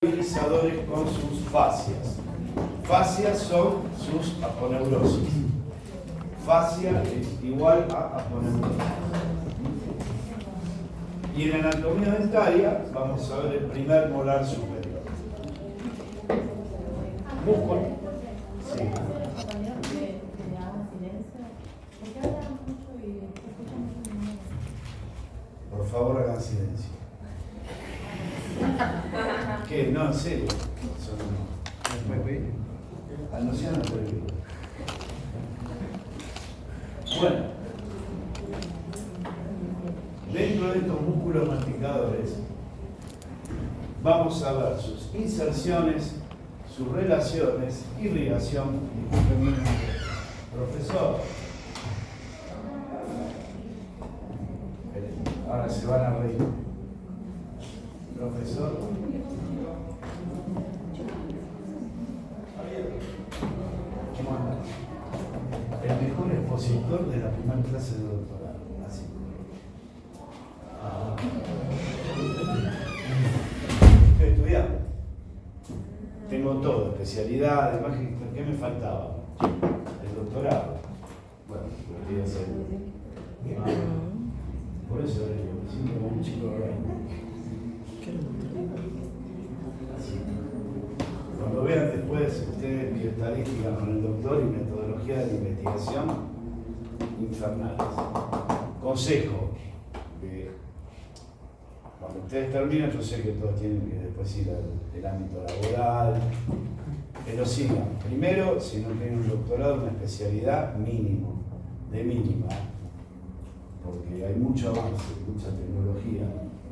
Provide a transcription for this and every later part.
estabilizadores con sus fascias. Fascias son sus aponeurosis. Fascia es igual a aponeurosis. Y en anatomía dentaria vamos a ver el primer molar superior. Músculo. Sí. Por favor, hagan silencio. ¿Qué? No, en serio. No sean atrevidos. Bueno, dentro de estos músculos masticadores vamos a ver sus inserciones, sus relaciones, irrigación. Discúlpenme, profesor. Ahora se van a reír. Profesor. ¿Cómo anda? El mejor expositor de la primera clase de doctorado. Así. Estoy estudiando. Tengo todo, especialidades, magíster. ¿Qué me faltaba? El doctorado. Bueno, lo quería hacer. Por eso yo me siento como un chico rey. Cuando vean después ustedes bioestadística con el doctor y metodología de investigación, infernales. Consejo, que cuando ustedes terminan, yo sé que todos tienen que después ir al ámbito laboral, que lo sigan. Primero, si no tienen un doctorado, una especialidad mínimo, de mínima, porque hay mucho avance, mucha tecnología,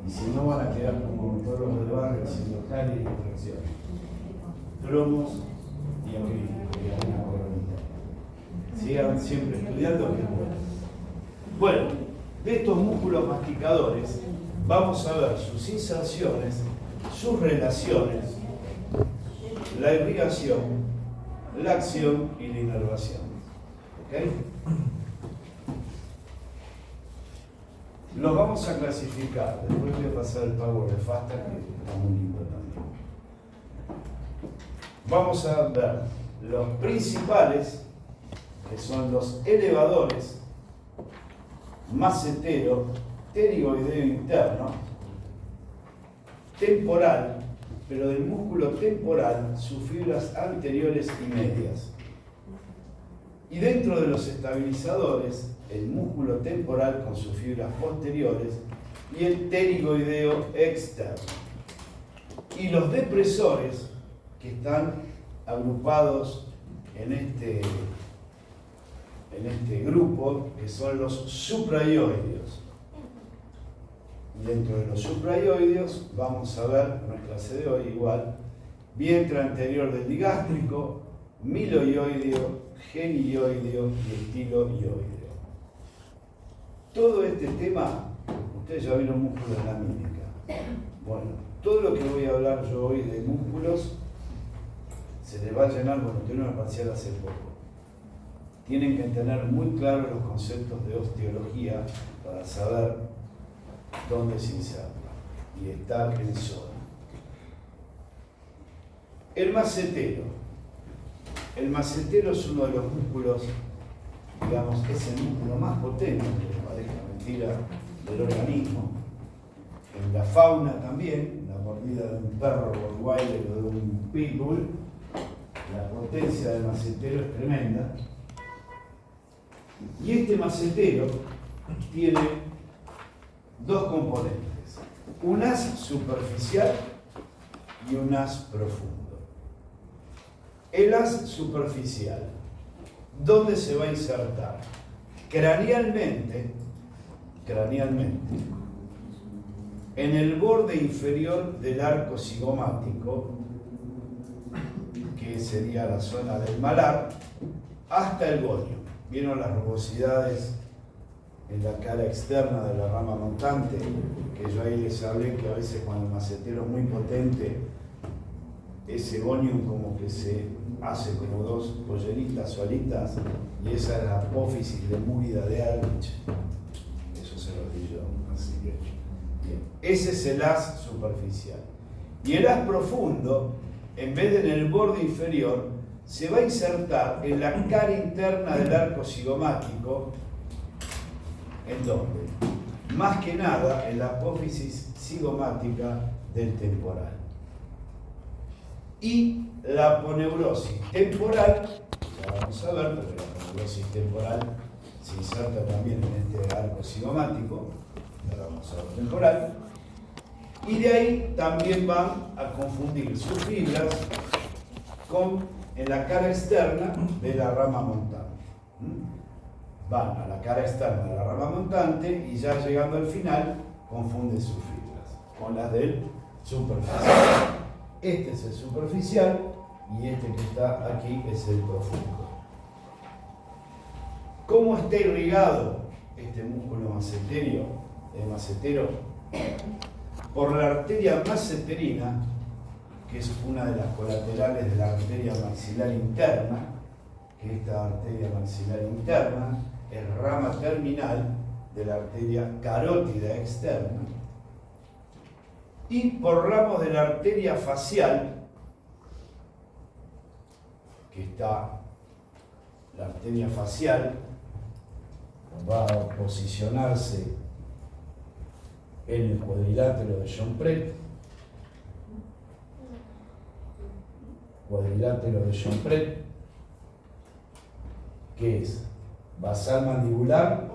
y si no van a quedar como todos los del barrio haciendo caries y extracciones. Plomos y acrílicos y alguna coronita. Sigan siempre estudiando, que es bueno. Bueno, de estos músculos masticadores vamos a ver sus inserciones, sus relaciones, la irrigación, la acción y la inervación. ¿Ok? Los vamos a clasificar. Después voy a pasar el Power de Fasta, que está muy lindo también. Vamos a ver los principales, que son los elevadores, macetero, pterigoideo interno, temporal, pero del músculo temporal, sus fibras anteriores y medias. Y dentro de los estabilizadores, el músculo temporal con sus fibras posteriores y el pterigoideo externo. Y los depresores, que están agrupados en este grupo, que son los supraioideos. Dentro de los supraioideos vamos a ver, en la clase de hoy igual, vientre anterior del digástrico, miloioideo, genioideo y estiloioideo. Todo este tema, ustedes ya vieron músculos en la mímica. Bueno, todo lo que voy a hablar yo hoy de músculos se les va a llenar, bueno, tuvieron una parcial hace poco. Tienen que tener muy claros los conceptos de osteología para saber dónde se inserta y estar en zona. El macetero. El macetero es uno de los músculos, digamos, es el músculo más potente, que les parezca mentira, del organismo. En la fauna también, la mordida de un perro rottweiler o de un pitbull, la potencia del macetero es tremenda. Y este macetero tiene dos componentes, un haz superficial y un haz profundo. El haz superficial, ¿dónde se va a insertar? Cranealmente, en el borde inferior del arco cigomático, que sería la zona del malar, hasta el gonio. ¿Vieron las rugosidades en la cara externa de la rama montante? Que yo ahí les hablé que a veces cuando el macetero es muy potente, ese gonium como que se hace como dos polleritas o alitas, y esa es la apófisis de Múrida de Alvich. Eso se lo di yo, así que bien. Ese es el haz superficial. Y el haz profundo, en vez de en el borde inferior, se va a insertar en la cara interna del arco cigomático. ¿En dónde? Más que nada en la apófisis cigomática del temporal. Y la aponeurosis temporal, ya vamos a ver, porque la aponeurosis temporal se inserta también en este arco cigomático, ahora vamos a ver temporal, y de ahí también van a confundir sus fibras en la cara externa de la rama montante. Van a la cara externa de la rama montante y ya llegando al final confunden sus fibras con las del superficial. Este es el superficial y este que está aquí es el profundo. ¿Cómo está irrigado este músculo macetero? Por la arteria maceterina, que es una de las colaterales de la arteria maxilar interna, que esta arteria maxilar interna es rama terminal de la arteria carótida externa, y por ramos de la arteria facial, que está la arteria facial, va a posicionarse en el cuadrilátero de John-Pret, que es basal mandibular,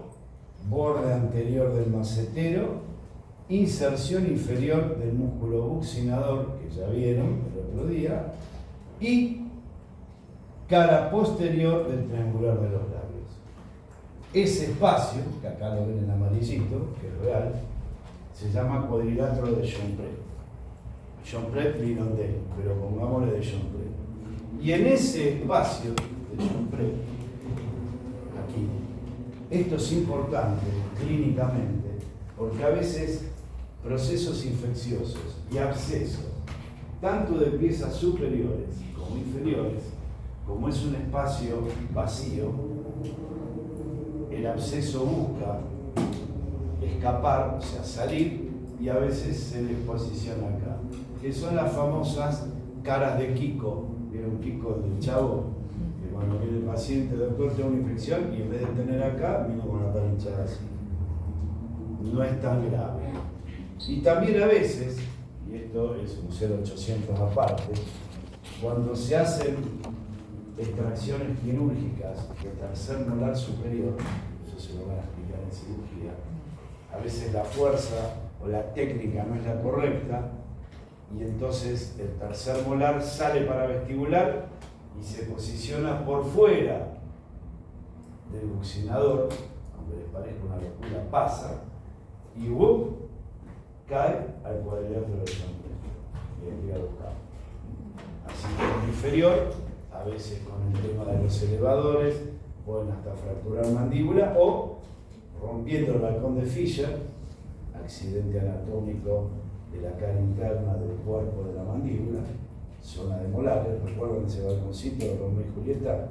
borde anterior del macetero, inserción inferior del músculo buccinador, que ya vieron el otro día, y cara posterior del triangular de los labios. Ese espacio, que acá lo ven en amarillito, que es real, se llama cuadrilátero de John-Pret. John-Pret Linondale, pero pongámosle de John-Pret. Y en ese espacio de John-Pret, aquí, esto es importante clínicamente, porque a veces procesos infecciosos y abscesos, tanto de piezas superiores como inferiores, como es un espacio vacío, el absceso busca escapar, o sea, salir, y a veces se les posiciona acá, que son las famosas caras de Kiko. ¿Vieron Kiko del Chavo? Que cuando viene el paciente, doctor, tengo una infección, y en vez de tener acá, vino con la cara hinchada así. No es tan grave. Y también a veces, y esto es un 0800 aparte, cuando se hacen extracciones quirúrgicas de tercer molar superior, eso se lo van a explicar en cirugía, a veces la fuerza o la técnica no es la correcta, y entonces el tercer molar sale para vestibular y se posiciona por fuera del buccinador, aunque les parezca una locura, pasa, y cae al cuadrilátero del John-Pret y el hígado cae. Así que el inferior, a veces con el tema de los elevadores, pueden hasta fracturar mandíbula o rompiendo el balcón de Fischer, accidente anatómico de la cara interna del cuerpo de la mandíbula, zona de molares. ¿Recuerdan ese balconcito de Romeo y Julieta?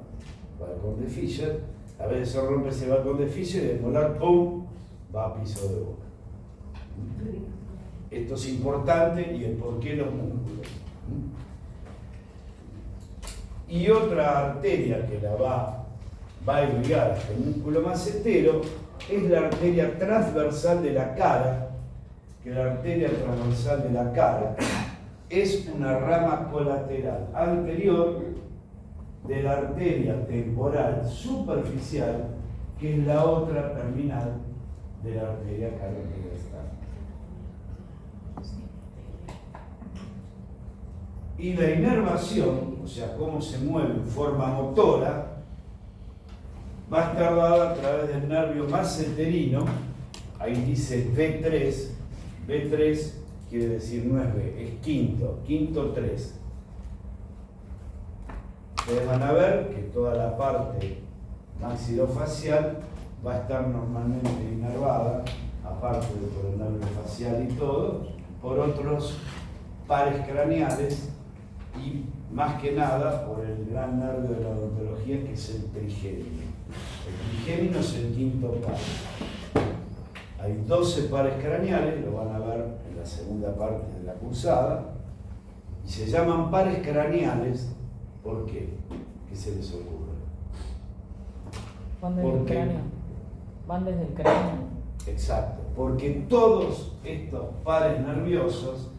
Balcón de Fischer. A veces se rompe ese balcón de Fischer y el molar, ¡pum!, va a piso de boca. Esto es importante, y el por qué los músculos. Y otra arteria que la va a irrigar a este músculo macetero es la arteria transversal de la cara, que la arteria transversal de la cara es una rama colateral anterior de la arteria temporal superficial, que es la otra terminal de la arteria carótida externa. Y la inervación, o sea, cómo se mueve en forma motora, va a estar dada a través del nervio maceterino. Ahí dice B3. B3 quiere decir no es B, es quinto 3. Ustedes van a ver que toda la parte maxilofacial va a estar normalmente inervada, aparte de por el nervio facial y todo, por otros pares craneales, y más que nada por el gran nervio de la odontología, que es el trigémino. El trigémino es el quinto par. Hay 12 pares craneales, lo van a ver en la segunda parte de la cursada, Y se llaman pares craneales, ¿por qué? ¿Qué se les ocurre? Van desde el cráneo. Van desde el cráneo. Exacto, porque todos estos pares nerviosos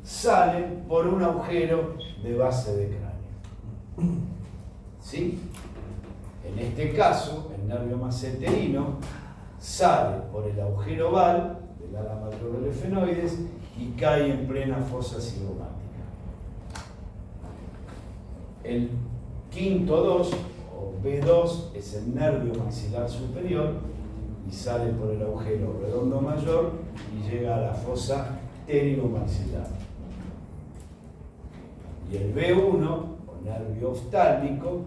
salen por un agujero de base de cráneo. ¿Sí? En este caso, el nervio masseterino sale por el agujero oval del ala mayor del efenoides y cae en plena fosa cigomática. El quinto 2 o B2 es el nervio maxilar superior y sale por el agujero redondo mayor y llega a la fosa pterigomaxilar. Y el B1 o nervio oftálmico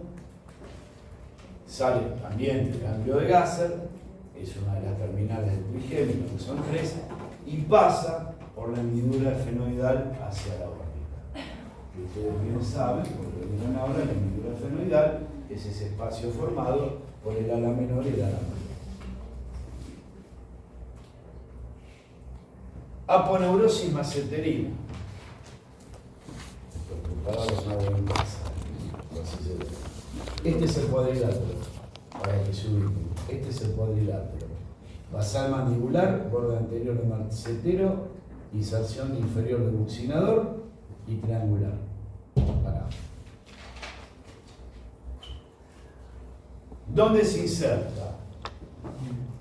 sale también del ganglio de Gasser, es una de las terminales del trigémino, que son 3, y pasa por la hendidura efenoidal hacia la órbita. Que ustedes bien saben, porque lo vieron ahora, la hendidura efenoidal es ese espacio formado por el ala menor y el ala mayor. Aponeurosis masseterina. Los preparados no deben pasar. Este es el cuadrilátero, para que se ubiquen. Este es el cuadrilátero. Basal mandibular, borde anterior de massetero, inserción inferior de buccinador y triangular. Parado. ¿Dónde se inserta?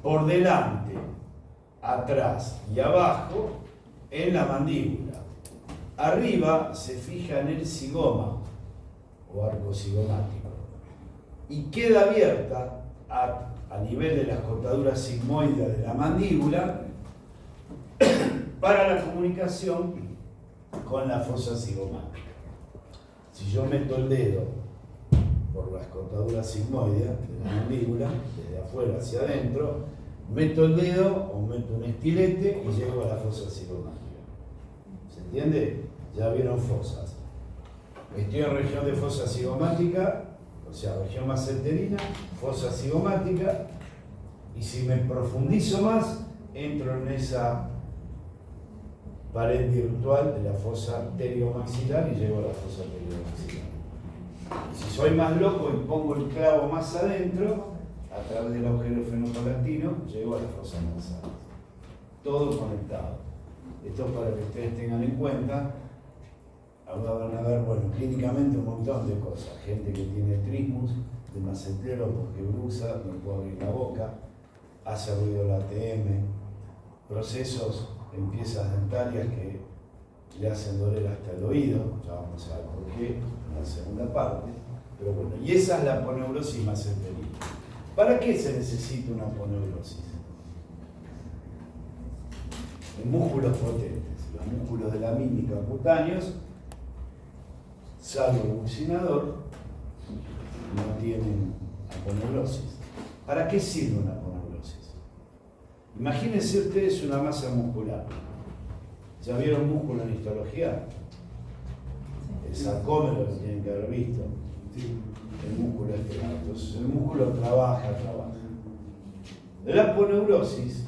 Por delante, atrás y abajo en la mandíbula. Arriba se fija en el zigoma o arco zigomático y queda abierta a nivel de las cortaduras sigmoides de la mandíbula para la comunicación con la fosa zigomática. Si yo meto el dedo por las cortaduras sigmoides de la mandíbula, desde afuera hacia adentro, meto el dedo o meto un estilete y llego a la fosa zigomática. ¿Se entiende? Ya vieron fosas. Estoy en región de fosa zigomática, o sea, región masseterina, fosa zigomática, y si me profundizo más, entro en esa pared virtual de la fosa pteriomaxilar y llego a la fosa pteriomaxilar. Si soy más loco y pongo el clavo más adentro, a través del agujero fenopalatino, llego a la fosa nasal. Todo conectado. Esto es para que ustedes tengan en cuenta. Ahora van a ver, bueno, clínicamente un montón de cosas. Gente que tiene trismus de massetero porque bruxa, no puede abrir la boca, hace ruido el ATM, procesos en piezas dentarias que le hacen doler hasta el oído, ya vamos a ver por qué en la segunda parte, pero bueno, y esa es la aponeurosis masseterina. ¿Para qué se necesita una aponeurosis? En músculos potentes, los músculos de la mímica cutáneos, salvo el buccinador, no tienen aponeurosis. ¿Para qué sirve una aponeurosis? Imagínense ustedes una masa muscular. ¿Ya vieron músculo en histología? El sarcómero lo tienen que haber visto. El músculo estelar. Entonces el músculo trabaja. La aponeurosis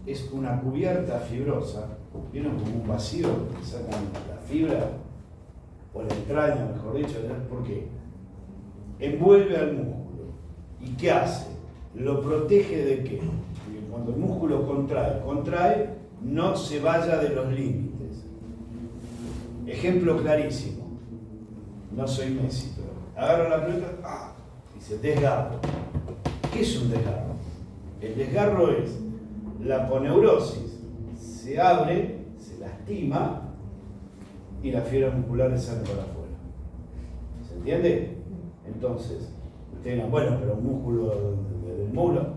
es una cubierta fibrosa, ¿vieron como un vacío que sacan la fibra? O la entraña, mejor dicho, ¿por qué? Envuelve al músculo. ¿Y qué hace? ¿Lo protege de qué? Porque cuando el músculo contrae, no se vaya de los límites. Ejemplo clarísimo. No soy Messi, pero agarro la pelota, dice desgarro. ¿Qué es un desgarro? El desgarro es la aponeurosis. Se abre, se lastima, y las fibras musculares salen para afuera. ¿Se entiende? Entonces, ustedes dirán, bueno, pero un músculo del muro,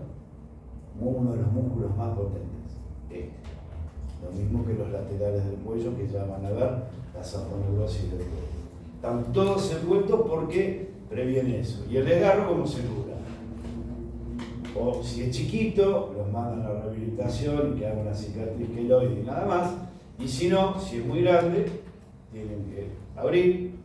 uno de los músculos más potentes. Lo mismo que los laterales del cuello, que ya van a ver las aponeurosis del cuello. Están todos envueltos porque previene eso. ¿Y el desgarro cómo se cura? O si es chiquito, los mandan a la rehabilitación y que haga una cicatriz queloide y nada más. Y si no, si es muy grande, tienen que abrir,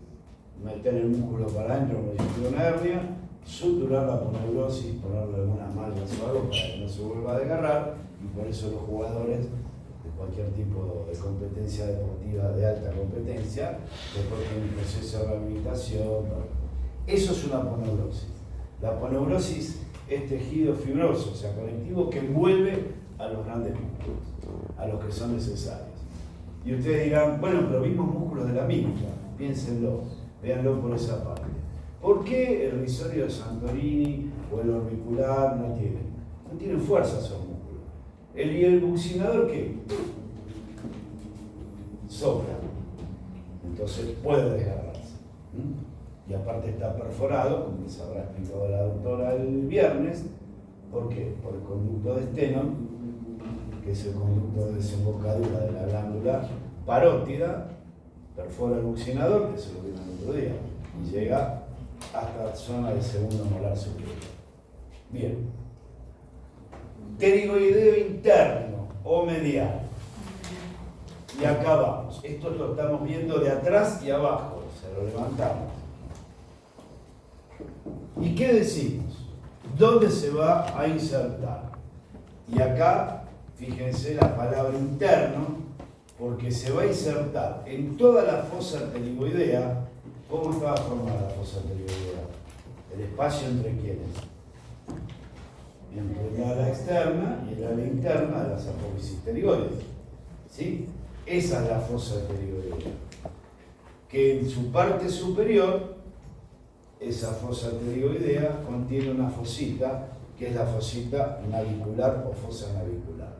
meter el músculo para adentro como si fuera una hernia, suturar la aponeurosis, ponerle algunas mallas o algo para que no se vuelva a desgarrar, y por eso los jugadores de cualquier tipo de competencia deportiva de alta competencia, después tiene un proceso de rehabilitación. Eso es una aponeurosis. La aponeurosis es tejido fibroso, o sea, conectivo, que envuelve a los grandes músculos, a los que son necesarios. Y ustedes dirán, bueno, pero vimos músculos de la mímica. Piénsenlo, véanlo por esa parte. ¿Por qué el risorio de Santorini o el orbicular no tienen? No tienen fuerza esos músculos. ¿Y el buccinador qué? Sopla. Entonces puede desgarrarse. Y aparte está perforado, como les habrá explicado la doctora el viernes. ¿Por qué? Por el conducto de Stenon, que es el conducto de desembocadura de la glándula parótida, perfora el buccinador, que se lo vieron el otro día, y llega hasta la zona del segundo molar superior. Bien. Pterigoideo interno o medial. Y acá vamos. Esto lo estamos viendo de atrás y abajo. Se lo levantamos. ¿Y qué decimos? ¿Dónde se va a insertar? Y acá, fíjense la palabra interno, porque se va a insertar en toda la fosa pterigoidea. ¿Cómo estaba formada la fosa pterigoidea? El espacio entre quiénes. Entre el ala externa y el ala interna de las apófisis pterigoides. ¿Sí? Esa es la fosa pterigoidea. Que en su parte superior, esa fosa pterigoidea contiene una fosita, que es la fosita navicular o fosa navicular.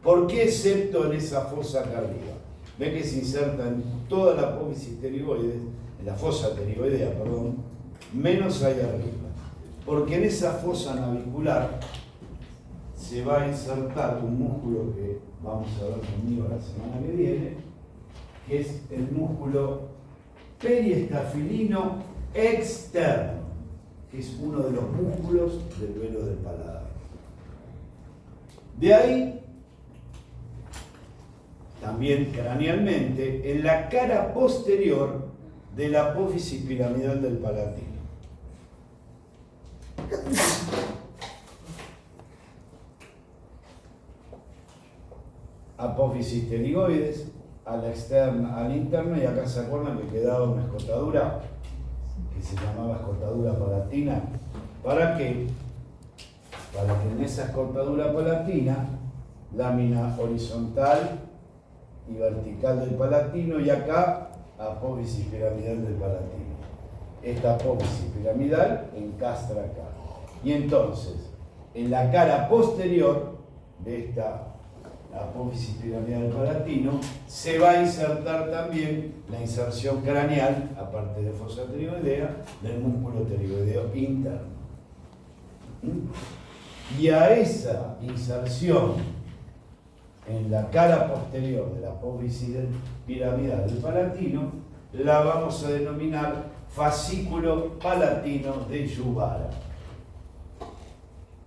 ¿Por qué excepto en esa fosa acá arriba? Ve que se inserta en toda la apófisis pterigoides, en la fosa pterigoidea, perdón, menos ahí arriba. Porque en esa fosa navicular se va a insertar un músculo que vamos a ver conmigo la semana que viene, que es el músculo periestafilino externo, que es uno de los músculos del velo del paladar. De ahí, también cranealmente, en la cara posterior de la apófisis piramidal del palatino. Apófisis pterigoides, a la externa, a la interna, y acá se acuerdan que quedaba una escotadura que se llamaba escotadura palatina. ¿Para qué? Para que en esa escotadura palatina, lámina horizontal y vertical del palatino, y acá apófisis piramidal del palatino. Esta apófisis piramidal encastra acá. Y entonces, en la cara posterior de esta apófisis piramidal del palatino, se va a insertar también la inserción craneal, aparte de fosa pterigoidea, del músculo pterigoideo interno. Y a esa inserción en la cara posterior de la apófisis piramidal del palatino, la vamos a denominar fascículo palatino de Juvara.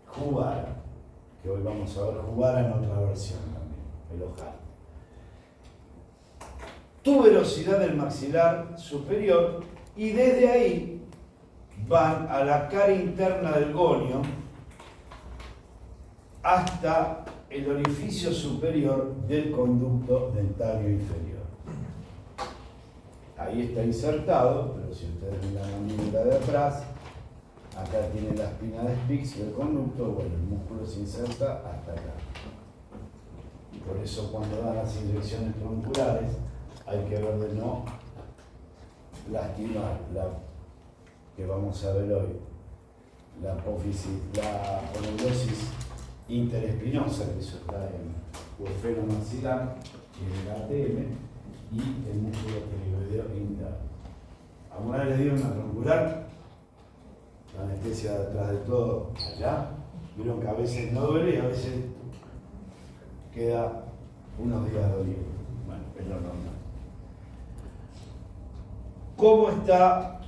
Juvara, que hoy vamos a ver Juvara en otra versión también, el ojal. Tuberosidad del maxilar superior, y desde ahí van a la cara interna del gonio hasta el orificio superior del conducto dentario inferior. Ahí está insertado, pero si ustedes ven la mandíbula de atrás, acá tiene la espina de Spix y el conducto, bueno, el músculo se inserta hasta acá. Por eso cuando dan las inyecciones tronculares hay que ver de no lastimar la que vamos a ver hoy, la apófisis, la aponeurosis interespinosa, que eso está en el freno maxilar, en el ATM, y el músculo pterigoideo interno. ¿Alguna vez le dieron una troncular? La anestesia detrás de todo allá. Vieron que a veces no duele y a veces queda unos días doliendo. Bueno, es lo normal. ¿Cómo está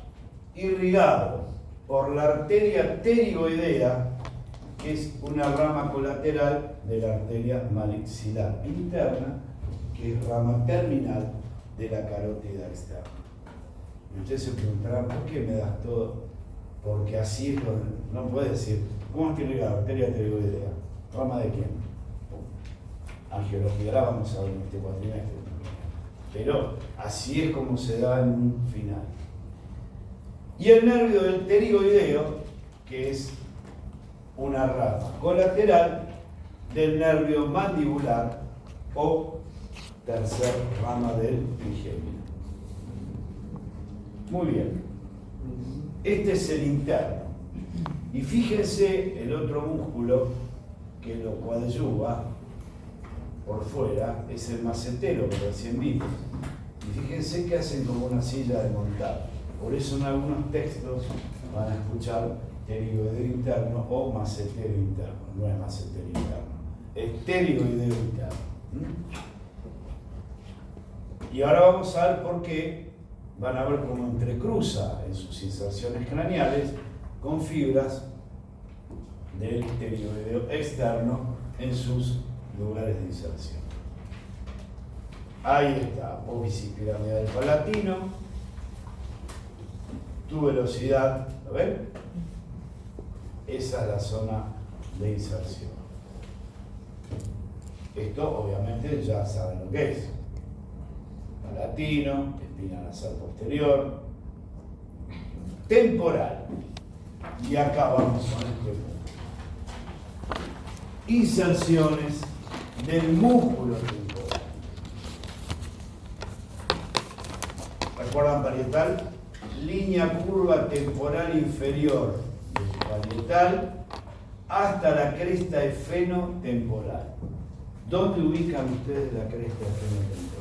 irrigado? Por la arteria pterigoidea, que es una rama colateral de la arteria maxilar interna, que es rama terminal de la carótida externa. Y ustedes se preguntarán, ¿por qué me das todo? Porque así es lo no puede decir, ¿cómo está irrigado? Arteria pterigoidea. ¿Rama de quién? angiología la vamos a ver en este cuatrimestre. Pero así es como se da en un final. Y el nervio del pterigoideo, que es una rama colateral del nervio mandibular o tercer rama del trigémino. Muy bien. Este es el interno. Y fíjense el otro músculo que lo coadyuva por fuera, es el macetero que recién vimos. Y fíjense que hacen como una silla de montar. Por eso en algunos textos van a escuchar pterigoideo interno o macetero interno. No es macetero interno, es pterigoideo interno. Y ahora vamos a ver por qué. Van a ver cómo entrecruza en sus inserciones craneales con fibras del pterigoideo externo en sus lugares de inserción. Ahí está, apófisis piramidal palatino, tuberosidad, ¿lo ven? Esa es la zona de inserción. Esto obviamente ya saben lo que es. Palatino, espina nasal posterior, temporal. Y acá vamos con este punto. Inserciones del músculo temporal. ¿Recuerdan parietal? Línea curva temporal inferior del parietal hasta la cresta efenotemporal. ¿Dónde ubican ustedes la cresta efenotemporal?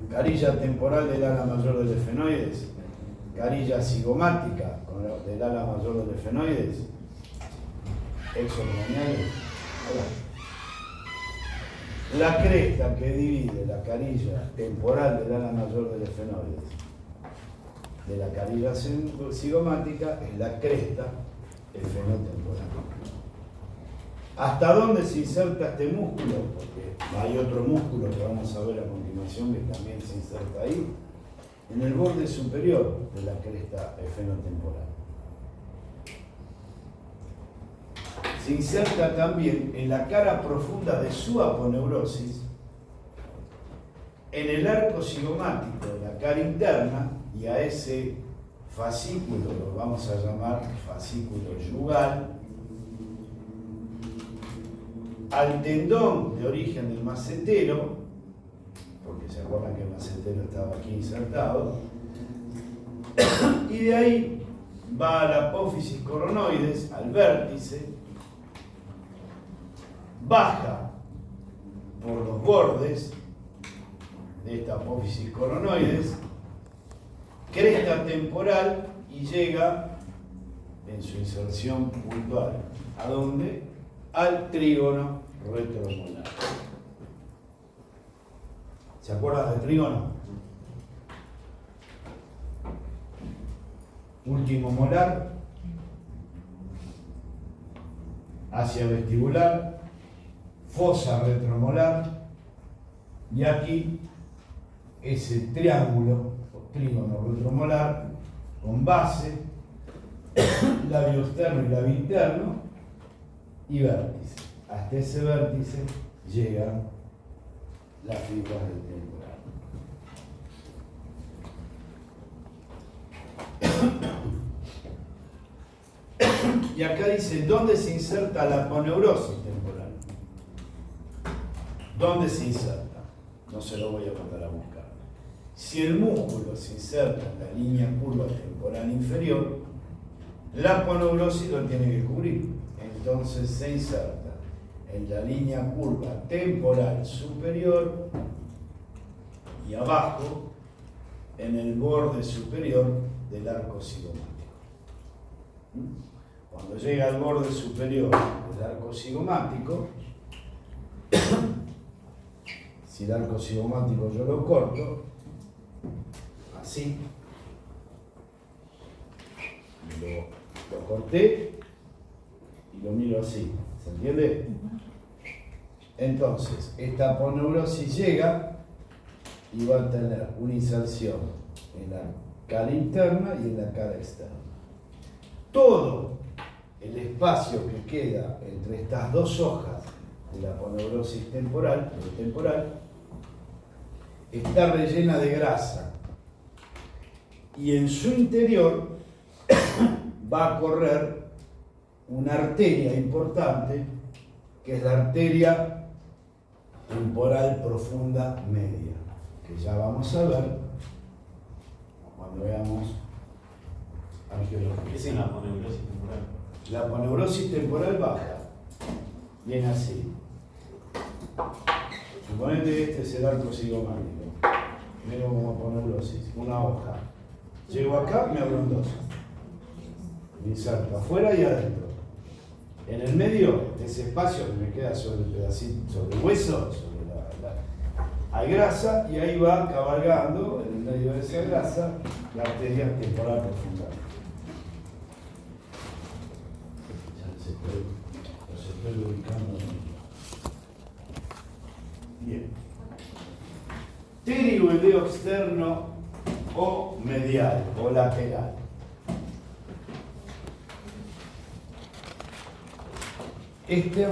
Carilla temporal del ala mayor del efenoides, carilla cigomática del ala mayor del efenoides, exocraniales. La cresta que divide la carilla temporal del ala mayor del efenoides de la carilla cigomática es la cresta efenotemporal. ¿Hasta dónde se inserta este músculo? Porque hay otro músculo que vamos a ver a continuación que también se inserta ahí, en el borde superior de la cresta efenotemporal. Se inserta también en la cara profunda de su aponeurosis, en el arco cigomático de la cara interna, y a ese fascículo lo vamos a llamar fascículo yugal, al tendón de origen del macetero, porque se acuerdan que el macetero estaba aquí insertado, y de ahí va a la apófisis coronoides, al vértice, baja por los bordes de esta apófisis coronoides, cresta temporal y llega en su inserción puntual. ¿A dónde? Al trígono retromolar. ¿Se acuerdan del trígono? Último molar, hacia vestibular, fosa retromolar, y aquí ese triángulo o trígono retromolar con base, labio externo y labio interno y vértice. Hasta ese vértice llegan las fibras del temporal. Y acá dice, ¿dónde se inserta la aponeurosis temporal? ¿Dónde se inserta? No se lo voy a mandar a buscar. Si el músculo se inserta en la línea curva temporal inferior, la aponeurosis lo tiene que cubrir. Entonces se inserta en la línea curva temporal superior y abajo en el borde superior del arco cigomático. Cuando llega al borde superior del arco cigomático, si el arco cigomático yo lo corto, así, lo corté y lo miro así, ¿se entiende? Entonces, esta aponeurosis llega y va a tener una inserción en la cara interna y en la cara externa. Todo el espacio que queda entre estas dos hojas de la aponeurosis temporal está rellena de grasa y en su interior va a correr una arteria importante que es la arteria temporal profunda media, que ya vamos a ver cuando veamos arqueología. ¿Qué es la aponeurosis temporal? La aponeurosis temporal baja, viene así. Suponete este es el arco cigomático. Miro como aponeurosis, una hoja. Llego acá, me abro en dos. Me inserto afuera y adentro. En el medio, ese espacio que me queda sobre el pedacito, sobre el hueso, hay grasa y ahí va cabalgando en el medio de esa grasa la arteria temporal profunda. Los estoy ubicando. Bien. Pterigoideo externo o medial o lateral. Este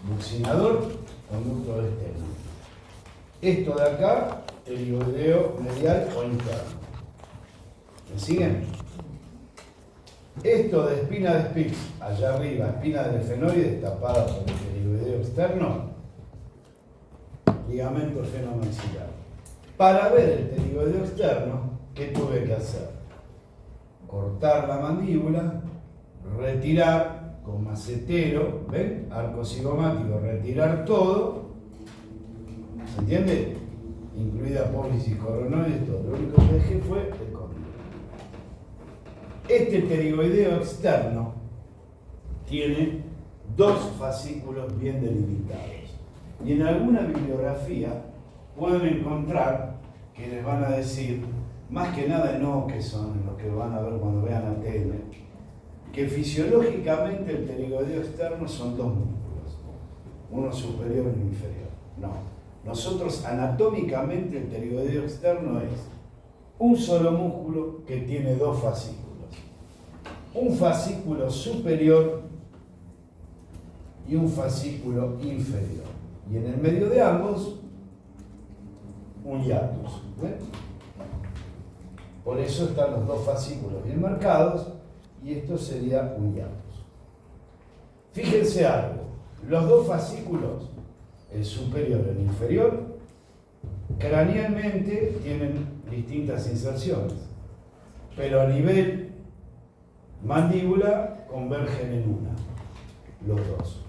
bucinador, conducto externo. Esto de acá, pterigoideo medial o interno. ¿Me siguen? Esto de espina de Spix, allá arriba, espina del efenoide tapada por el pterigoideo externo, ligamento efenomaxilar. Para ver el pterigoideo externo, ¿qué tuve que hacer? Cortar la mandíbula, retirar con macetero, ¿ven? Arco cigomático, retirar todo, ¿se entiende? Incluida apófisis coronoides, todo. Lo único que dejé fue el cóndilo. Este pterigoideo externo tiene dos fascículos bien delimitados. Y en alguna bibliografía pueden encontrar que les van a decir, más que nada no, que son los que van a ver cuando vean la tele, que fisiológicamente el pterigoideo externo son dos músculos, uno superior y uno inferior. No, nosotros anatómicamente el pterigoideo externo es un solo músculo que tiene dos fascículos. Un fascículo superior y un fascículo inferior. Y en el medio de ambos, un hiatus. ¿Ven? Por eso están los dos fascículos bien marcados y esto sería un hiatus. Fíjense algo, los dos fascículos, el superior y el inferior, cranealmente tienen distintas inserciones, pero a nivel mandíbula convergen en una, los dos.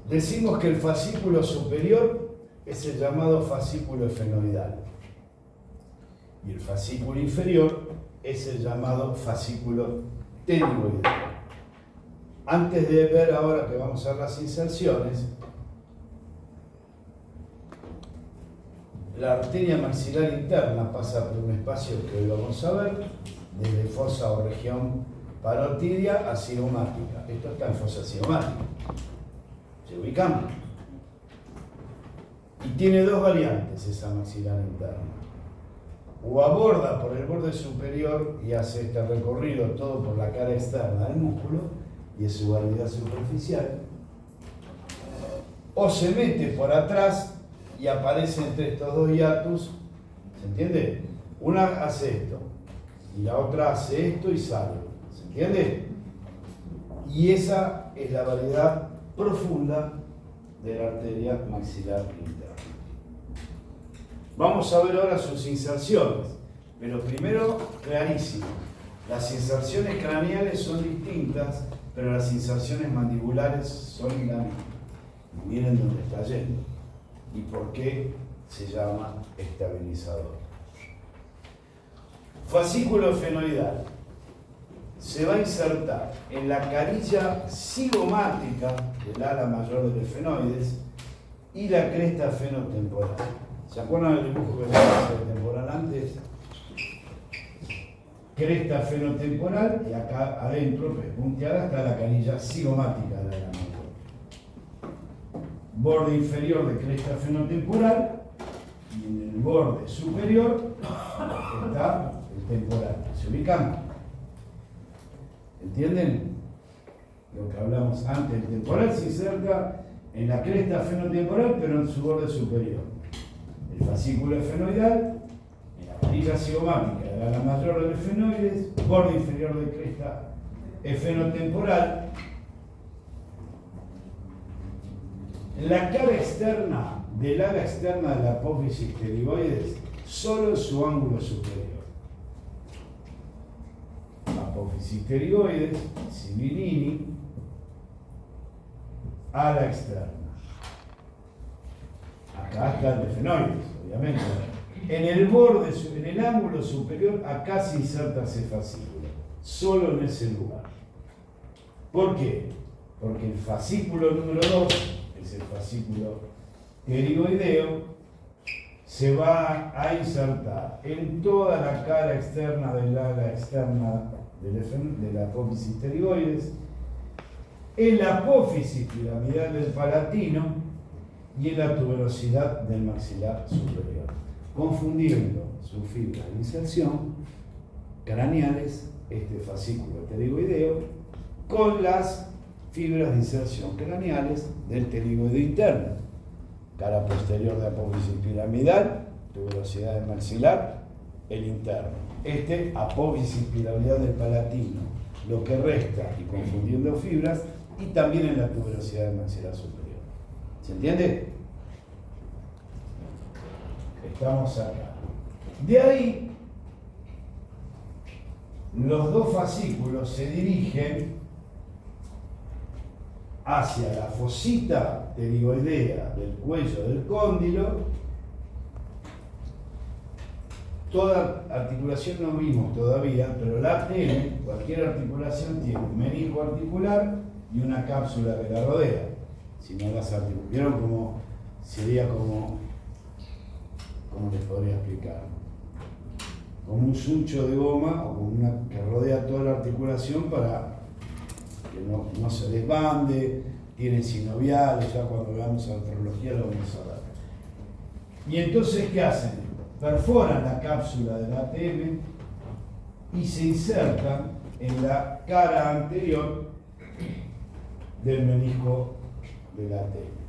Decimos que el fascículo superior es el llamado fascículo efenoidal y el fascículo inferior es el llamado fascículo pterigoidal. Antes de ver ahora que vamos a ver las inserciones, la arteria maxilar interna pasa por un espacio que hoy vamos a ver, desde fosa o región parotidia a cigomática. Esto está en fosa cigomática. ¿Se ubican? Y tiene dos variantes esa maxilar interna. O aborda por el borde superior y hace este recorrido todo por la cara externa del músculo, y es su validad superficial, o se mete por atrás y aparece entre estos dos hiatus, ¿se entiende? Una hace esto, y la otra hace esto y sale, ¿se entiende? Y esa es la validad profunda de la arteria maxilar interna. Vamos a ver ahora sus inserciones, pero primero, clarísimo, las inserciones craneales son distintas, pero las inserciones mandibulares son la misma. Miren dónde está yendo y por qué se llama estabilizador. Fascículo efenoidal se va a insertar en la carilla cigomática del ala mayor del efenoides y la cresta fenotemporal. ¿Se acuerdan del dibujo que hice temporal antes? Cresta fenotemporal y acá adentro, punteada, está la canilla cigomática de la mayor. Borde inferior de cresta fenotemporal, y en el borde superior está el temporal. ¿Se ubican? ¿Entienden? Lo que hablamos antes, el temporal se inserta en la cresta fenotemporal, pero en su borde superior. El fascículo efenoidal, en la varilla cigomática de la ala mayor del efenoides, borde inferior de cresta efenotemporal. La cara externa del ala externa de la apófisis pterigoides, solo en su ángulo superior. Apófisis pterigoides, Sibilini, ala externa. Acá está el efenoides, obviamente. En el borde, en el ángulo superior, acá se inserta ese fascículo, solo en ese lugar. ¿Por qué? Porque el fascículo número 2, es el fascículo pterigoideo, se va a insertar en toda la cara externa del ala externa de la apófisis pterigoides, en la apófisis piramidal del palatino y en la tuberosidad del maxilar superior, confundiendo sus fibras de inserción craneales, este fascículo pterigoideo, con las fibras de inserción craneales del pterigoideo interno, cara posterior de apófisis piramidal, tuberosidad del maxilar, el interno. Este apófisis piramidal del palatino, lo que resta y confundiendo fibras, y también en la tuberosidad del maxilar superior. ¿Se entiende? Estamos acá. De ahí, los dos fascículos se dirigen hacia la fosita pterigoidea del cuello del cóndilo. Toda articulación no vimos todavía, pero la ATM, cualquier articulación tiene un menisco articular y una cápsula que la rodea. Si no las articulaciones, ¿vieron cómo sería ¿cómo les podría explicar? Como un suncho de goma o como una que rodea toda la articulación para que no se desbande, tiene sinoviales, ya cuando veamos artrología lo vamos a ver. Y entonces, ¿qué hacen? Perforan la cápsula del ATM y se insertan en la cara anterior del menisco del ATM.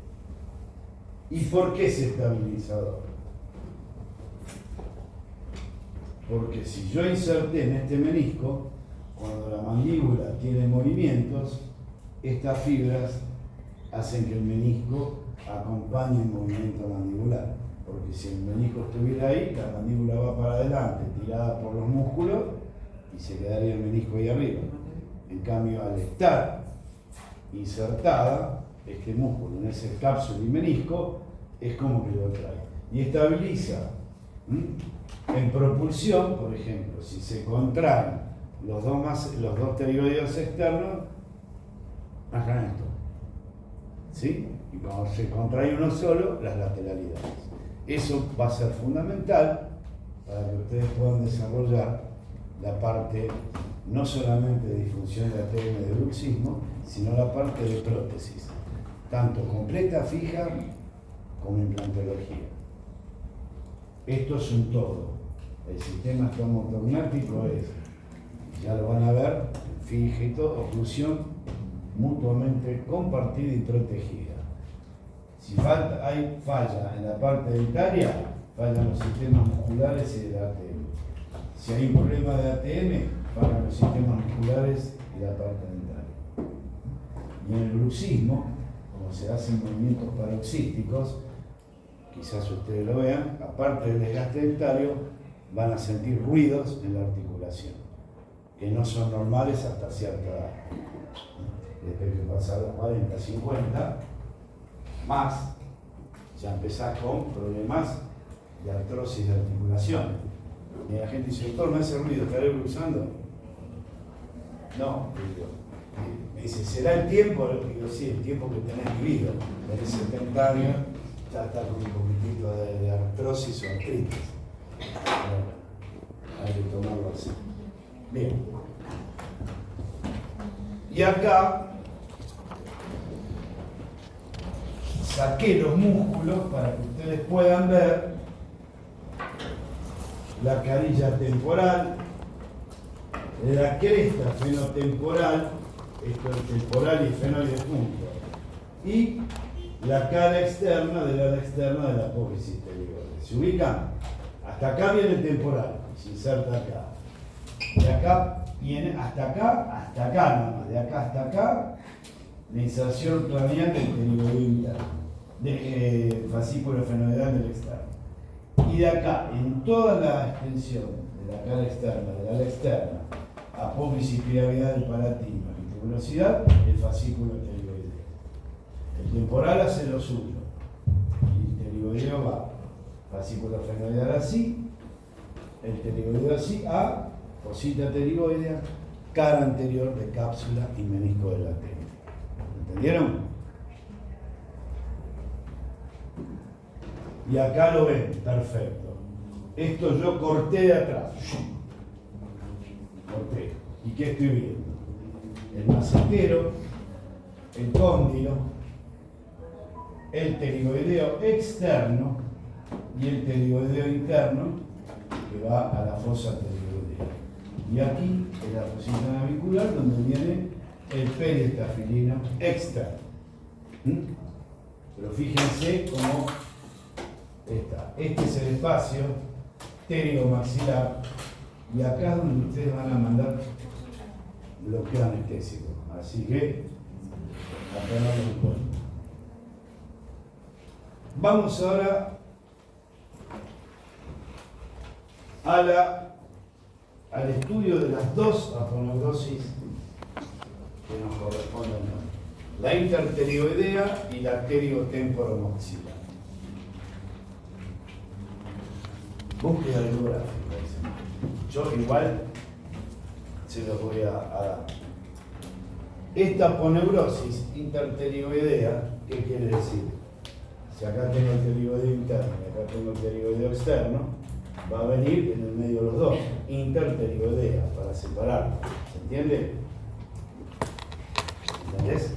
¿Y por qué es estabilizador? Porque si yo inserté en este menisco, cuando la mandíbula tiene movimientos, estas fibras hacen que el menisco acompañe el movimiento mandibular. Porque si el menisco estuviera ahí, la mandíbula va para adelante, tirada por los músculos, y se quedaría el menisco ahí arriba. En cambio, al estar insertada, este músculo en ese cápsula y menisco, es como que lo trae. Y estabiliza. En propulsión, por ejemplo, si se contraen los dos pterigoideos externos, hagan esto. ¿Sí? Y cuando se contrae uno solo, las lateralidades. Eso va a ser fundamental para que ustedes puedan desarrollar la parte no solamente de disfunción de ATM de bruxismo, sino la parte de prótesis, tanto completa, fija, como implantología. Esto es un todo. El sistema estomatognático es, ya lo van a ver, fija y todo, oclusión mutuamente compartida y protegida. Si hay falla en la parte dentaria, fallan los sistemas musculares y del ATM. Si hay un problema de ATM, fallan los sistemas musculares y la parte dentaria. Y en el bruxismo, como se hacen movimientos paroxísticos, quizás ustedes lo vean, aparte del desgaste dentario, van a sentir ruidos en la articulación, que no son normales hasta cierta edad. Después que pasan los 40, 50, más, ya empezás con problemas de artrosis de articulación. Y la gente dice, doctor, ¿me hace ruido? ¿Estaré bruxando? No, digo, me dice, ¿será el tiempo? Digo, sí, el tiempo que tenés vivido. Tenés 70 años, ya está con un poquitito de artrosis o artritis. Bueno, hay que tomarlo así. Bien. Y acá saqué los músculos para que ustedes puedan ver la carilla temporal, la cresta fenotemporal, esto es temporal y fenoide juntos, y la cara externa del ala externa de la apófisis pterioides. ¿Se ubican? Hasta acá viene el temporal, se inserta acá. De acá viene hasta acá nada más. De acá hasta acá, la inserción craneal del pterioide interno, del fascículo fenoidal del externo. Y de acá, en toda la extensión de la cara externa, de la ala externa, apófisis piramidal del palatino y tubulosidad, el fascículo pterioideo. El temporal hace lo suyo. Y el pterioideo va, fascículo fenoidal así, el pterioideo así, a fosita pterigoidea, cara anterior de cápsula y menisco del latente. ¿Entendieron? Y acá lo ven, perfecto. Esto yo corté de atrás. Corté. ¿Y qué estoy viendo? El macetero, el cóndilo, el pterigoideo externo y el pterigoideo interno que va a la fosa pterigoidea. Y aquí es la fosita navicular donde viene el periestafilino externo. Pero fíjense cómo está. Este es el espacio pterigomaxilar y acá es donde ustedes van a mandar bloqueo anestésico. Así que acá no lo encuentro. Vamos ahora al estudio de las dos aponeurosis que nos corresponden hoy. La interpterioidea y la pteriotemporomaxilar. Búsqueda bibliográfica, dicen. Yo igual se los voy a dar. Esta aponeurosis interpterioidea, ¿qué quiere decir? Si acá tengo el pterigoideo interno y acá tengo el pterigoideo externo, va a venir en el medio de los dos, interpterioidea, para separarlo. ¿Se entiende? ¿Entendés?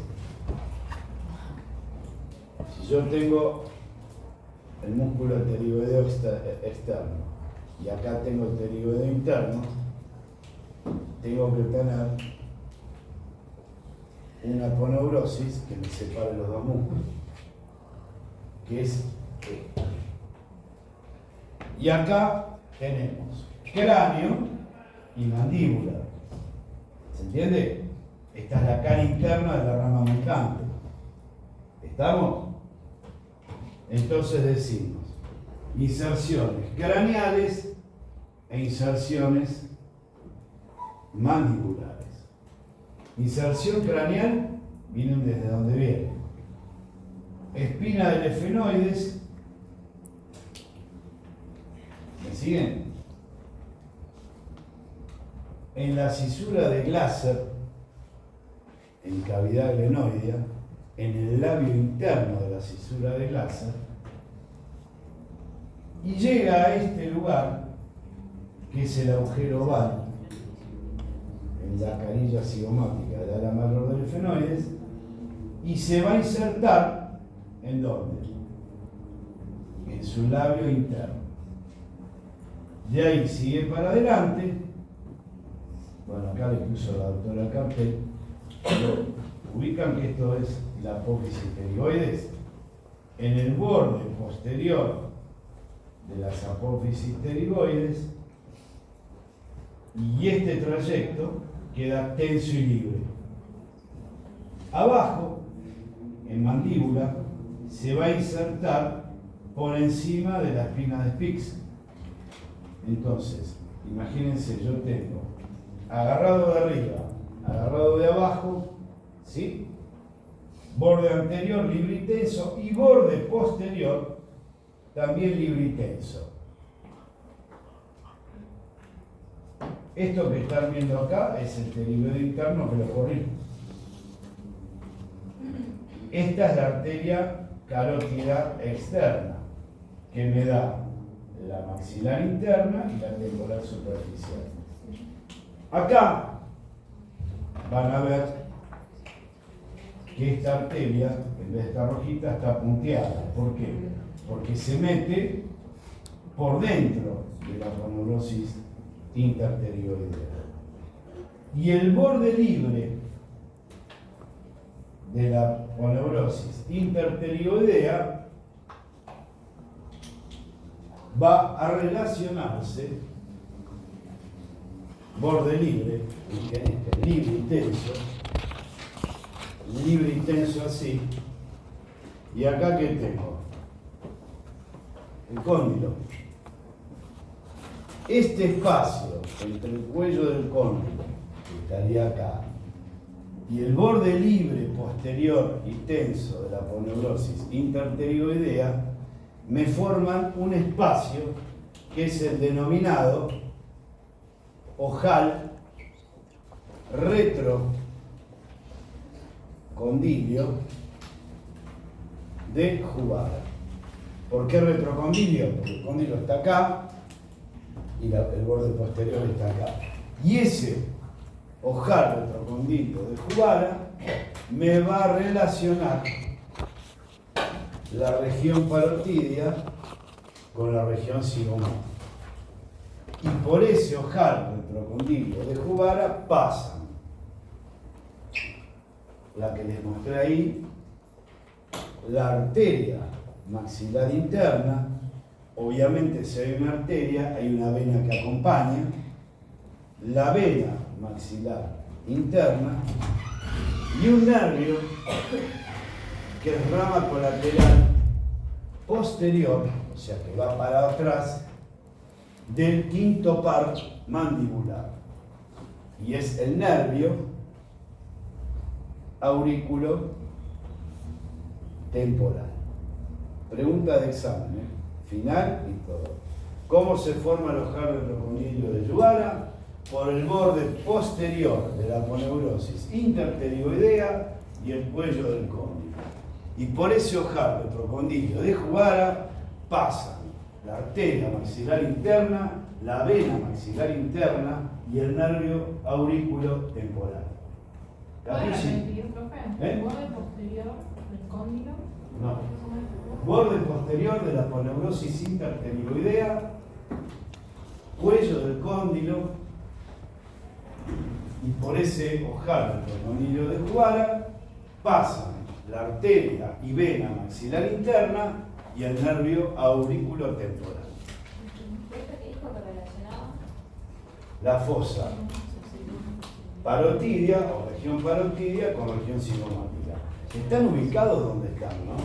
Si yo tengo el músculo pterigoideo externo y acá tengo el pterigoideo interno, tengo que tener una aponeurosis que me separe los dos músculos, que es esta. Y acá tenemos cráneo y mandíbula. ¿Se entiende? Esta es la cara interna de la rama montante. ¿Estamos? Entonces decimos inserciones craneales e inserciones mandibulares. Inserción craneal vienen desde donde vienen. Espina del efenoides. ¿Me siguen? En la cisura de Glaser, en cavidad glenoidea, en el labio interno de la cisura de Glaser, y llega a este lugar, que es el agujero oval, en la carilla cigomática del ala mayor del efenoides, y se va a insertar, ¿en dónde? En su labio interno. De ahí sigue para adelante. Bueno, acá le puso la doctora Cartel. Pero ubican que esto es la apófisis pterigoides. En el borde posterior de las apófisis pterigoides, y este trayecto queda tenso y libre. Abajo, en mandíbula, se va a insertar por encima de la espina de Spix. Entonces, imagínense, yo tengo agarrado de arriba, agarrado de abajo, ¿sí? Borde anterior libre y tenso, y borde posterior también libre y tenso. Esto que están viendo acá es el pterigoideo interno que lo corrí. Esta es la arteria carótida externa, que me da la maxilar interna y la temporal superficial. Acá van a ver que esta arteria, en vez de estar rojita, está punteada. ¿Por qué? Porque se mete por dentro de la aponeurosis interpterioidea. Y el borde libre de la aponeurosis interpterioidea va a relacionarse, borde libre, libre intenso así, y acá ¿qué tengo? El cóndilo. Este espacio entre el cuello del cóndilo, que estaría acá, y el borde libre posterior y tenso de la aponeurosis interpterioidea me forman un espacio que es el denominado ojal retrocondilio de Juvara. ¿Por qué retrocondilio? Porque el cóndilo está acá y el borde posterior está acá. Y ese ojal retrocondilio de Juvara me va a relacionar la región parotidia con la región cigomática. Y por ese ojal retrocondilio de Juvara pasan la que les mostré ahí, la arteria maxilar interna. Obviamente, si hay una arteria, hay una vena que acompaña, la vena maxilar interna y un nervio que es rama colateral posterior, o sea que va para atrás, del quinto par mandibular. Y es el nervio aurículo temporal. Pregunta de examen, final y todo. ¿Cómo se forma el ojal retrocondilio de Juvara? Por el borde posterior de la aponeurosis interpterioidea y el cuello del cóndilo. Y por ese ojal retrocondilio de Juvara pasan la arteria maxilar interna, la vena maxilar interna y el nervio aurículo temporal. ¿Puede repetir, profe? ¿Eh? ¿Borde posterior del cóndilo? No. Borde posterior de la aponeurosis interpterioidea, cuello del cóndilo, y por ese ojal retrocondilio de Juvara pasan la arteria y vena maxilar interna y el nervio aurículo temporal. ¿Qué dijo que relacionaba? La fosa parotidia o región parotidia con región cigomática. Están ubicados donde están, ¿no?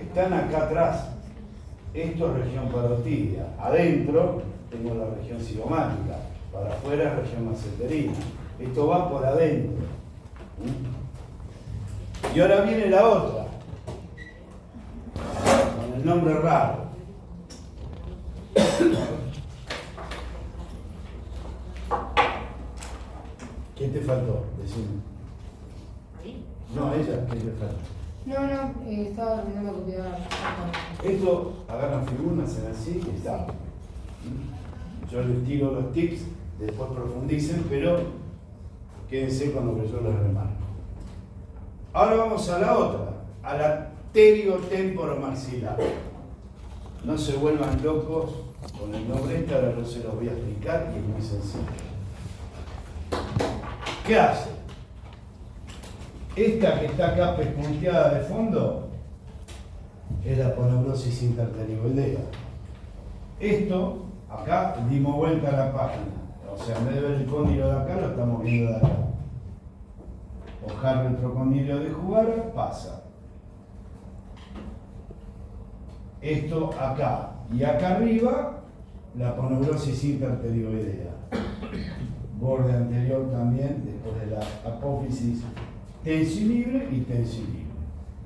Están acá atrás. Esto es región parotidia. Adentro tengo la región cigomática. Para afuera es región maceterina. Esto va por adentro. Y ahora viene la otra, con el nombre raro. ¿Qué te faltó? Decime. No, ella, ¿qué te faltó? No, estaba terminando de copiar. Esto, agarran figuras, hacen así y está. Yo les tiro los tips, después profundicen, pero quédense con lo que yo les remarco. Ahora vamos a la otra, a la pteriotemporomaxilar. No se vuelvan locos con el nombre este, ahora no se los voy a explicar y es muy sencillo. ¿Qué hace? Esta que está acá pespunteada de fondo es la aponeurosis interpterioidea. Esto, acá dimos vuelta a la página. O sea, en vez de ver el cóndilo de acá, lo estamos viendo de acá. Ojal retrocondilio de Juvara pasa. Esto acá y acá arriba, la aponeurosis interpterioidea. Borde anterior también, después de la apófisis tensilibre y tensilibre.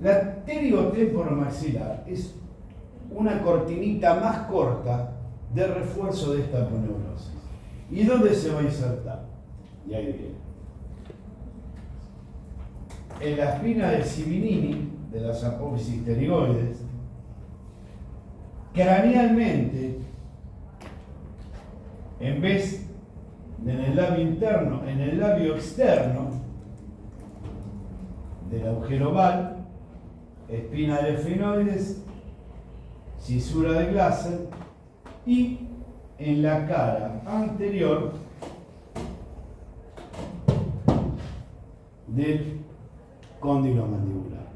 La pteriotemporomaxilar es una cortinita más corta de refuerzo de esta aponeurosis. ¿Y dónde se va a insertar? Y ahí viene. En la espina de Sibinini, de las apófisis pterigoides, cranealmente, en vez de en el labio interno, en el labio externo del agujero oval, espina de efenoides, cisura de Glaser, y en la cara anterior del cóndilo mandibular,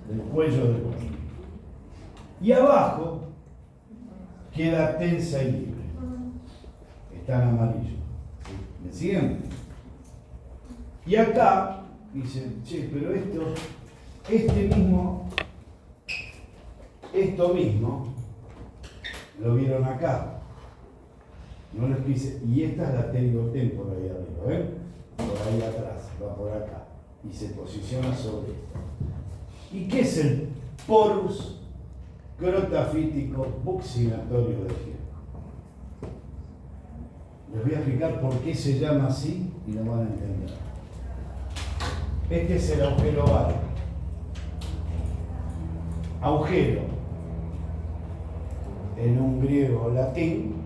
del cuello del cóndilo. Y abajo queda tensa y libre. Está en amarillo. ¿Me siguen? Y acá dicen, che, pero esto mismo, lo vieron acá. No les quise. Y esta es la pterigotémpora ahí arriba, ¿ven? Por ahí atrás, va por acá. Y se posiciona sobre esta. ¿Y qué es el porus crotafítico buccinatorio de Gier? Les voy a explicar por qué se llama así y lo van a entender. Este es el agujero oval. Agujero, en un griego o latín,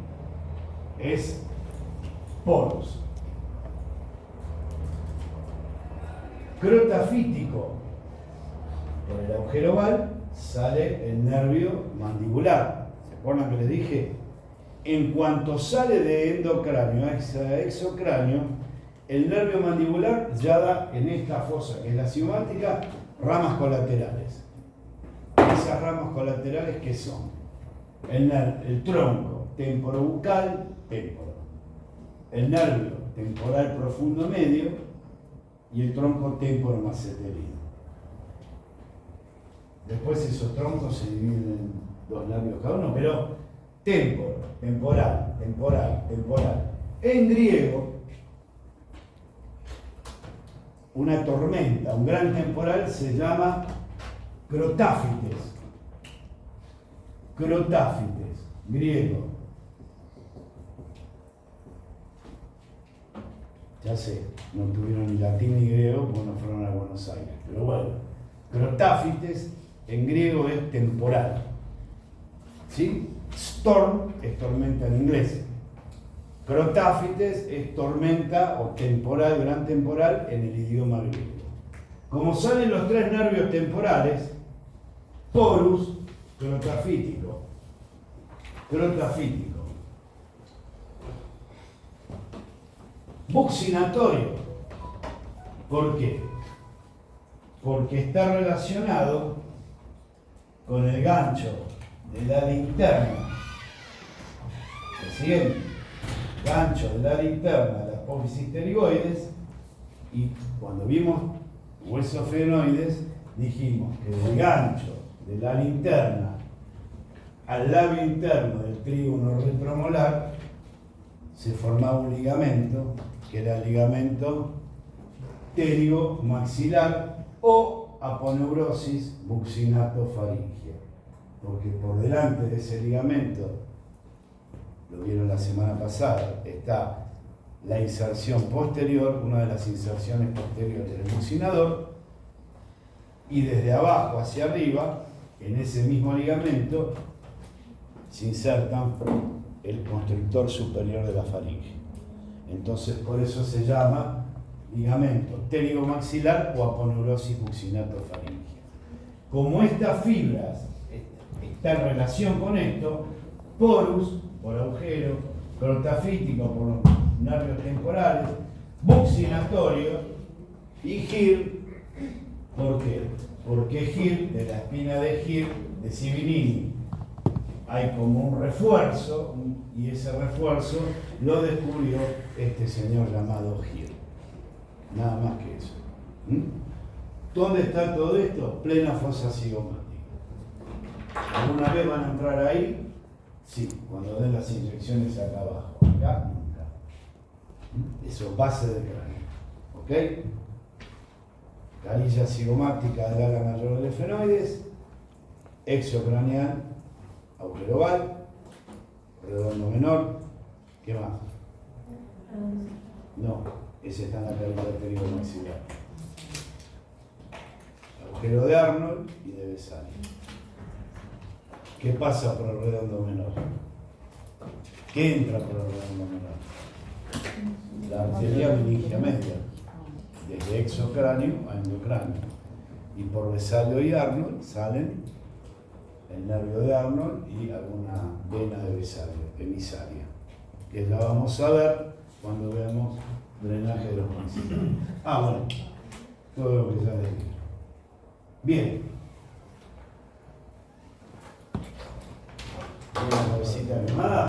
es porus. Crotafítico, por el agujero oval sale el nervio mandibular. ¿Se acuerdan que les dije? En cuanto sale de endocráneo a exocráneo, el nervio mandibular ya da en esta fosa, que es la cigomática, ramas colaterales. Esas ramas colaterales, ¿qué son? El tronco temporobucal, témporo. El nervio temporal profundo medio y el tronco temporomaceterino. Después esos troncos se dividen en 2 nervios cada uno, pero temporo, temporal, temporal, temporal. En griego, una tormenta, un gran temporal se llama crotáfites. Crotáfites, griego. Ya sé, no tuvieron ni latín ni griego porque no fueron a Buenos Aires. Pero bueno, crotáfites en griego es temporal. ¿Sí? Storm es tormenta en inglés. Crotáfites es tormenta o temporal, gran temporal en el idioma griego. Como salen los 3 nervios temporales, porus, crotafítico. Crotafítico. Buccinatorio. ¿Por qué? Porque está relacionado con el gancho del ala interna. ¿Me siguen? Gancho del ala interna de la apófisis pterigoides, y cuando vimos huesos fenoides dijimos que del gancho del ala interna al labio interno del trígono retromolar se formaba un ligamento que era el ligamento pterigomaxilar o aponeurosis buccinatofaringea, porque por delante de ese ligamento, lo vieron la semana pasada, está la inserción posterior, una de las inserciones posteriores del buccinador, y desde abajo hacia arriba, en ese mismo ligamento, se insertan el constrictor superior de la faringe. Entonces, por eso se llama ligamento pterigomaxilar o aponeurosis buccinatofaringea. Como estas fibras están en relación con esto, porus por agujero, crotafítico por los nervios temporales, buccinatorio y gir. ¿Por qué? Porque gir, de la espina de gir, de Sibillini, hay como un refuerzo, y ese refuerzo lo descubrió este señor llamado Gir. Nada más que eso. ¿Dónde está todo esto? Plena fosa cigomática. ¿Alguna vez van a entrar ahí? Sí, cuando den las inyecciones acá abajo. Acá nunca. Eso es base del cráneo. ¿Ok? Carilla cigomática del ala mayor del efenoides, exocraneal, agujero oval, redondo menor. ¿Qué más? No, ese está en la cavidad pterigomaxilar. Agujero de Arnold y de Vesali. ¿Qué pasa por el redondo menor? ¿Qué entra por el redondo menor? La arteria meningia media, desde exocráneo a endocráneo. Y por Vesalio y Arnold salen el nervio de Arnold y alguna vena emisaria, que la vamos a ver cuando veamos drenaje de los principales. Bueno, todo lo que ya les dije. Bien. Una visita animada.